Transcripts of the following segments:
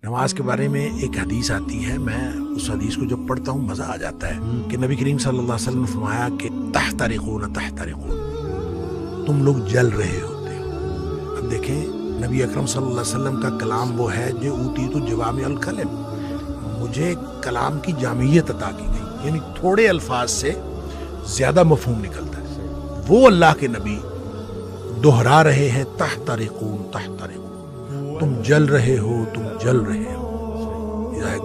نماز کے بارے میں ایک حدیث آتی ہے، میں اس حدیث کو جب پڑھتا ہوں مزہ آ جاتا ہے کہ نبی کریم صلی اللہ علیہ وسلم نے فرمایا کہ تحترقون تحترقون، تم لوگ جل رہے ہوتے ہو۔ اب دیکھیں نبی اکرم صلی اللہ علیہ وسلم کا کلام وہ ہے جو اوتیت جوامع الکلم، مجھے کلام کی جامعیت عطا کی گئی، یعنی تھوڑے الفاظ سے زیادہ مفہوم نکلتا ہے۔ وہ اللہ کے نبی دہرا رہے ہیں تحترقون تحترقون، تم جل رہے ہو، تم جل رہے ہو،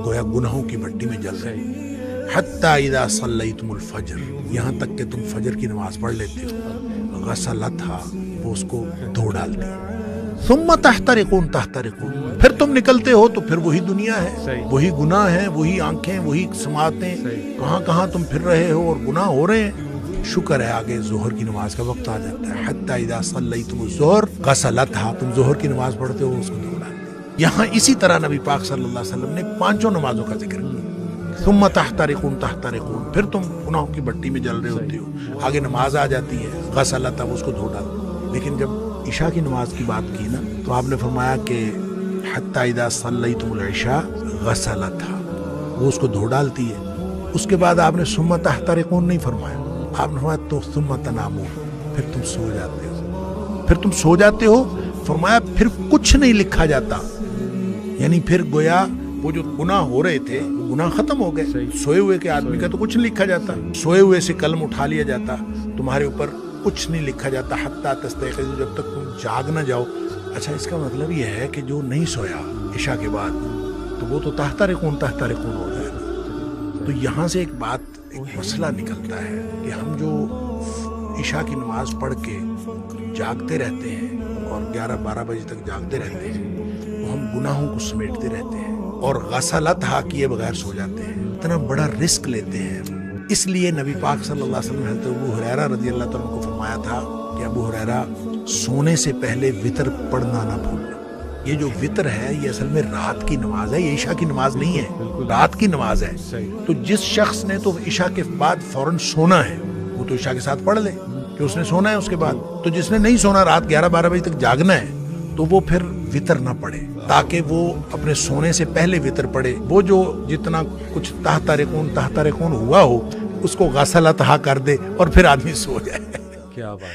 گویا گناہوں کی بھٹی میں جل رہے ہو۔ حتی اذا صلیتم الفجر، یہاں تک کہ تم فجر کی نماز پڑھ لیتے ہو، غسلتھا، وہ اس کو دھو ڈالتی ہے۔ ثم تحترقون تحترقون، پھر تم نکلتے ہو تو پھر وہی دنیا ہے، وہی گناہ ہے، وہی آنکھیں، وہی سماعتیں، کہاں کہاں تم پھر رہے ہو اور گناہ ہو رہے ہیں۔ شکر ہے آگے ظہر کی نماز کا وقت آ جاتا ہے۔ حتی اذا صلیتم الظہر غسلتھا، تم ظہر کی نماز پڑھتے ہو اس کو دھو ڈالتے ہیں۔ یہاں اسی طرح نبی پاک صلی اللہ علیہ وسلم نے پانچوں نمازوں کا ذکر کیا۔ ثم تحترقون تحترقون، پھر تم گناہوں کی بھٹی میں جل رہے ہوتے ہو، آگے نماز آ جاتی ہے، غسلتھا، اس کو دھو ڈالتے ہیں۔ لیکن جب عشاء کی نماز کی بات کی نا تو آپ نے فرمایا کہ حتی اذا صلیتم العشاء غسلتھا، وہ اس کو دھو ڈالتی ہے۔ اس کے بعد آپ نے ثم تحترقون نہیں فرمایا، آپ نے فرمایا تو ثم تنامون، پھر تم سو جاتے ہو، پھر تم سو جاتے ہو۔ فرمایا پھر کچھ نہیں لکھا جاتا، یعنی پھر گویا وہ جو گناہ ہو رہے تھے وہ گناہ ختم ہو گئے۔ سوئے ہوئے کے آدمی کا تو کچھ نہیں لکھا جاتا، سوئے ہوئے سے قلم اٹھا لیا جاتا، تمہارے اوپر کچھ نہیں لکھا جاتا حتی تستيقظوا، جب تک تم جاگ نہ جاؤ۔ اچھا، اس کا مطلب یہ ہے کہ جو نہیں سویا عشاء کے بعد تو وہ تو تحترقون تحترقون ہو جائے گا۔ تو یہاں سے ایک بات، ایک مسئلہ نکلتا ہے کہ ہم جو عشاء کی نماز پڑھ کے جاگتے رہتے ہیں اور 11-12 بجے تک جاگتے رہتے ہیں تو ہم گناہوں کو سمیٹتے رہتے ہیں اور غسلتھا کیے بغیر سو جاتے ہیں، اتنا بڑا رسک لیتے ہیں۔ اس لیے نبی پاک صلی اللہ علیہ وسلم نے حضرت ابو ہریرہ رضی اللہ تعالیٰ عنہ کو فرمایا تھا کہ ابو ہریرہ سونے سے پہلے وتر پڑھنا نہ بھولنا۔ یہ جو وتر ہے یہ اصل میں رات کی نماز ہے، یہ عشاء کی نماز نہیں ہے، رات کی نماز ہے۔ تو جس شخص نے تو عشاء کے بعد فوراً سونا ہے وہ تو عشاء کے ساتھ پڑھ لے کہ اس نے سونا ہے اس کے بعد۔ تو جس نے نہیں سونا، رات 11-12 بجے تک جاگنا ہے، تو وہ پھر وتر نہ پڑھے تاکہ وہ اپنے سونے سے پہلے وتر پڑھے۔ وہ جو جتنا کچھ تحترقون تحترقون ہوا ہو اس کو غسلتھا کر دے اور پھر آدمی سو جائے۔ کیا بات